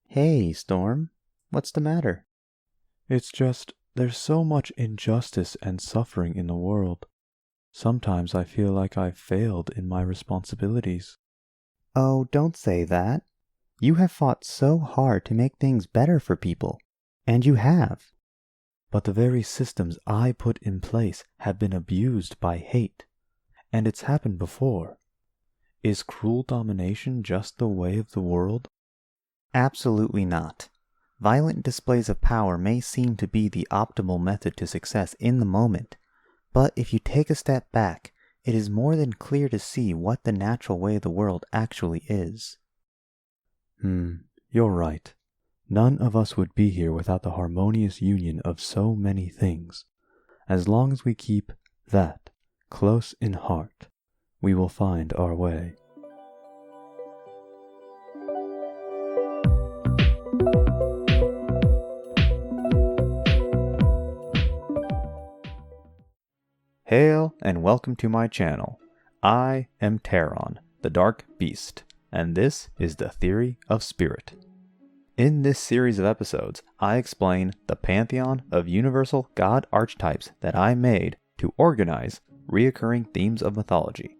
Hey, Storm. What's the matter? It's just, there's so much injustice and suffering in the world. Sometimes I feel like I've failed in my responsibilities. Oh, don't say that. You have fought so hard to make things better for people. And you have. But the very systems I put in place have been abused by hate. And it's happened before. Is cruel domination just the way of the world? Absolutely not. Violent displays of power may seem to be the optimal method to success in the moment, but if you take a step back, it is more than clear to see what the natural way of the world actually is. You're right. None of us would be here without the harmonious union of so many things. As long as we keep that close in heart, we will find our way. Hail and welcome to my channel. I am Terron, the Dark Beast, and this is the Theory of Spirit. In this series of episodes, I explain the pantheon of universal god archetypes that I made to organize reoccurring themes of mythology.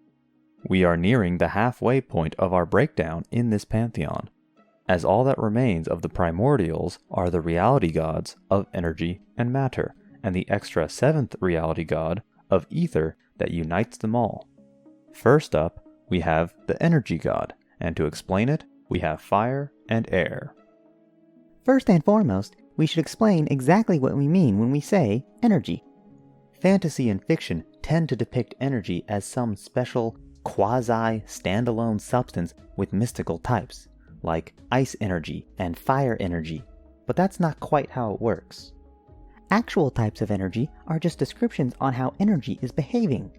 We are nearing the halfway point of our breakdown in this pantheon, as all that remains of the Primordials are the reality gods of energy and matter, and the extra seventh reality god of ether that unites them all. First up, we have the energy god, and to explain it, we have fire and air. First and foremost, we should explain exactly what we mean when we say energy. Fantasy and fiction tend to depict energy as some special, quasi-standalone substance with mystical types, like ice energy and fire energy, but that's not quite how it works. Actual types of energy are just descriptions on how energy is behaving.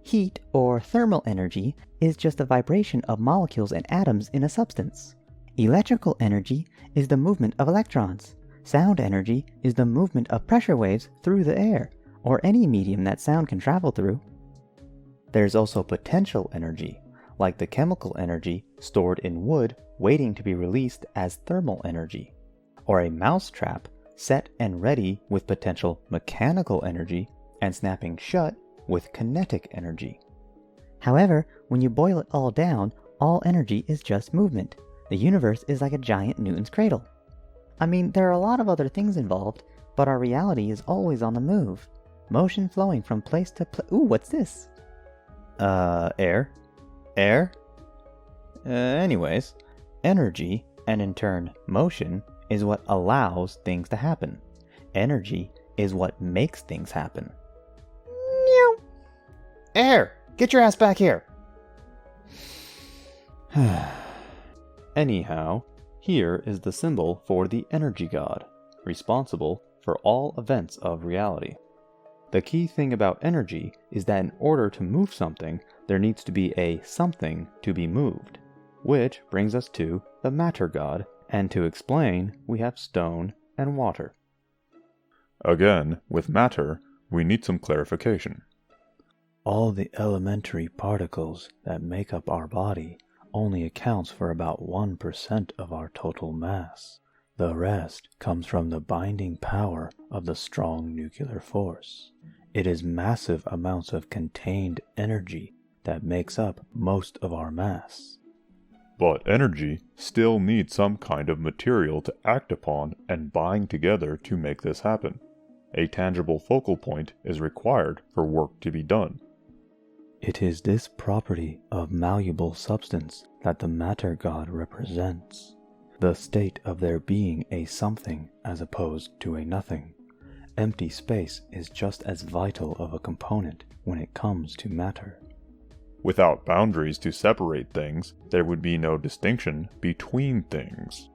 Heat, or thermal energy, is just the vibration of molecules and atoms in a substance. Electrical energy is the movement of electrons. Sound energy is the movement of pressure waves through the air, or any medium that sound can travel through. There's also potential energy, like the chemical energy stored in wood waiting to be released as thermal energy, or a mousetrap set and ready with potential mechanical energy and snapping shut with kinetic energy. However, when you boil it all down, all energy is just movement. The universe is like a giant Newton's cradle. I mean, there are a lot of other things involved, but our reality is always on the move. Motion flowing from place to place. Ooh, what's this? Air? Anyways, energy, and in turn motion, is what allows things to happen. Energy is what makes things happen. Meow. Air! Get your ass back here! Anyhow, here is the symbol for the energy god, responsible for all events of reality. The key thing about energy is that in order to move something, there needs to be a something to be moved, which brings us to the matter god, and to explain, we have stone and water. Again, with matter, we need some clarification. All the elementary particles that make up our body only accounts for about 1% of our total mass. The rest comes from the binding power of the strong nuclear force. It is massive amounts of contained energy that makes up most of our mass. But energy still needs some kind of material to act upon and bind together to make this happen. A tangible focal point is required for work to be done. It is this property of malleable substance that the matter god represents, the state of there being a something as opposed to a nothing. Empty space is just as vital of a component when it comes to matter. Without boundaries to separate things, there would be no distinction between things.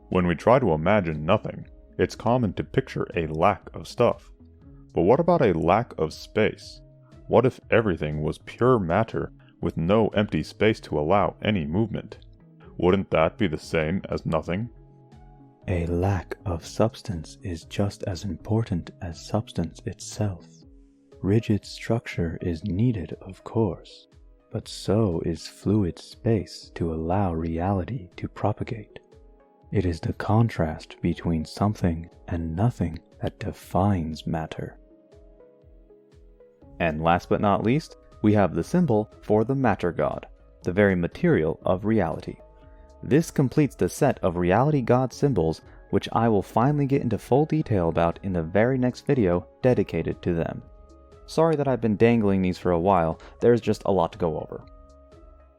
When we try to imagine nothing, it's common to picture a lack of stuff. But what about a lack of space? What if everything was pure matter with no empty space to allow any movement? Wouldn't that be the same as nothing? A lack of substance is just as important as substance itself. Rigid structure is needed, of course, but so is fluid space to allow reality to propagate. It is the contrast between something and nothing that defines matter. And last but not least, we have the symbol for the matter god, the very material of reality. This completes the set of reality god symbols, which I will finally get into full detail about in the very next video dedicated to them. Sorry that I've been dangling these for a while, there's just a lot to go over.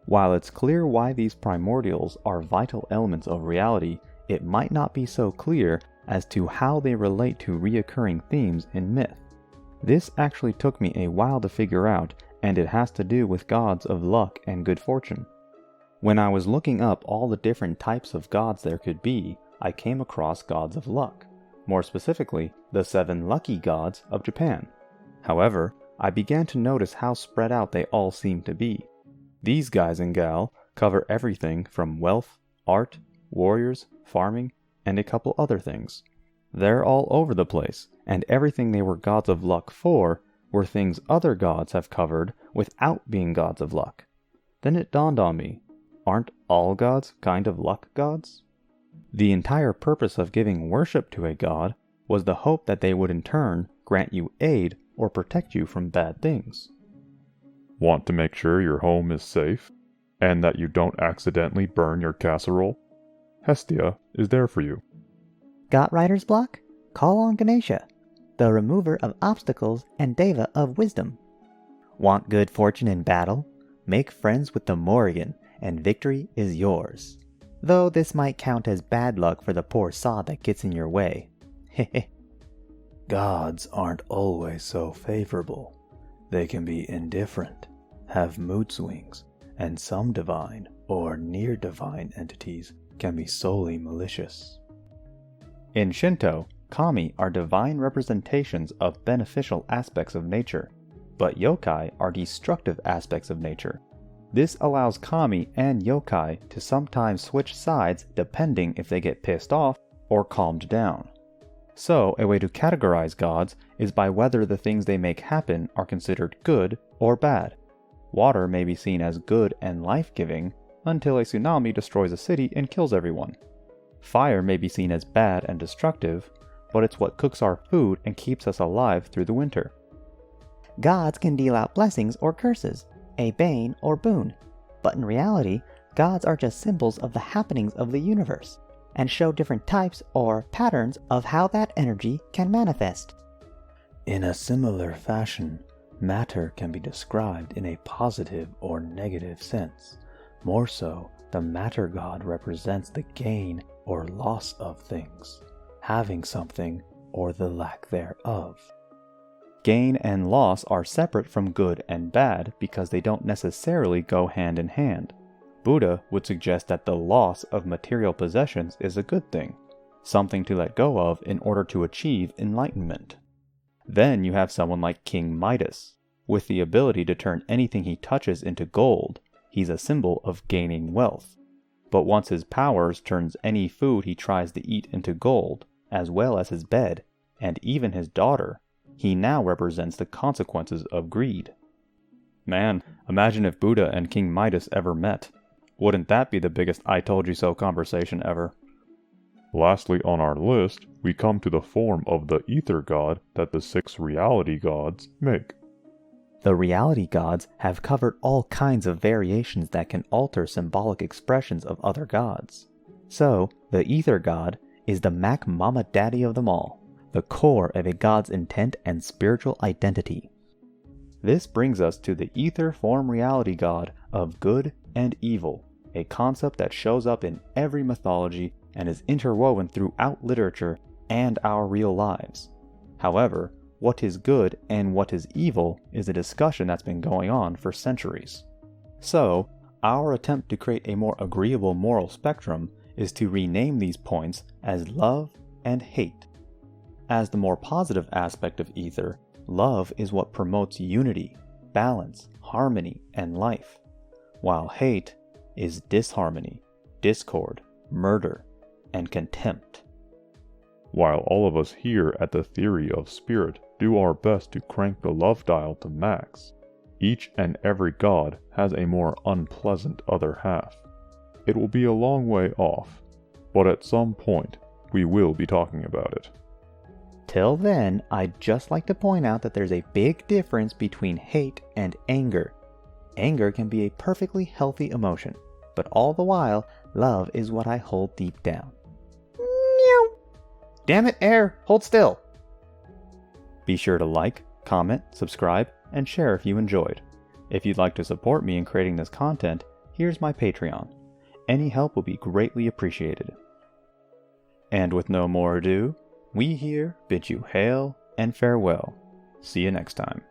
While it's clear why these primordials are vital elements of reality, it might not be so clear as to how they relate to reoccurring themes in myth. This actually took me a while to figure out, and it has to do with gods of luck and good fortune. When I was looking up all the different types of gods there could be, I came across gods of luck, more specifically, the 7 lucky gods of Japan. However, I began to notice how spread out they all seem to be. These guys and gal cover everything from wealth, art, warriors, farming, and a couple other things. They're all over the place, and everything they were gods of luck for were things other gods have covered without being gods of luck. Then it dawned on me, aren't all gods kind of luck gods? The entire purpose of giving worship to a god was the hope that they would in turn grant you aid or protect you from bad things. Want to make sure your home is safe, and that you don't accidentally burn your casserole? Hestia is there for you. Got writer's block? Call on Ganesha, the remover of obstacles and deva of wisdom. Want good fortune in battle? Make friends with the Morrigan, and victory is yours. Though this might count as bad luck for the poor sod that gets in your way. Hehe. Gods aren't always so favorable. They can be indifferent, have mood swings, and some divine or near-divine entities can be solely malicious. In Shinto, kami are divine representations of beneficial aspects of nature, but yokai are destructive aspects of nature. This allows kami and yokai to sometimes switch sides depending if they get pissed off or calmed down. So, a way to categorize gods is by whether the things they make happen are considered good or bad. Water may be seen as good and life-giving until a tsunami destroys a city and kills everyone. Fire may be seen as bad and destructive, but it's what cooks our food and keeps us alive through the winter. Gods can deal out blessings or curses, a bane or boon, but in reality, gods are just symbols of the happenings of the universe, and show different types or patterns of how that energy can manifest. In a similar fashion, matter can be described in a positive or negative sense. More so, the matter god represents the gain or loss of things, having something or the lack thereof. Gain and loss are separate from good and bad because they don't necessarily go hand in hand. Buddha would suggest that the loss of material possessions is a good thing, something to let go of in order to achieve enlightenment. Then you have someone like King Midas. With the ability to turn anything he touches into gold, he's a symbol of gaining wealth. But once his powers turns any food he tries to eat into gold, as well as his bed, and even his daughter, he now represents the consequences of greed. Man, imagine if Buddha and King Midas ever met. Wouldn't that be the biggest I told you so conversation ever? Lastly on our list, we come to the form of the ether god that the 6 reality gods make. The reality gods have covered all kinds of variations that can alter symbolic expressions of other gods. So, the ether god is the Mac Mama Daddy of them all, the core of a god's intent and spiritual identity. This brings us to the ether form reality god of good and evil, a concept that shows up in every mythology and is interwoven throughout literature and our real lives. However, what is good and what is evil is a discussion that's been going on for centuries. So, our attempt to create a more agreeable moral spectrum is to rename these points as love and hate. As the more positive aspect of ether, love is what promotes unity, balance, harmony, and life, while hate is disharmony, discord, murder, and contempt. While all of us here at the Theory of Spirit do our best to crank the love dial to max, Each and every god has a more unpleasant other half. It will be a long way off, but at some point we will be talking about it. Till then, I'd just like to point out that there's a big difference between hate and anger. Anger can be a perfectly healthy emotion, but all the while, love is what I hold deep down. Meow. Damn it, air! Hold still! Be sure to like, comment, subscribe, and share if you enjoyed. If you'd like to support me in creating this content, here's my Patreon. Any help will be greatly appreciated. And with no more ado, we here bid you hail and farewell. See you next time.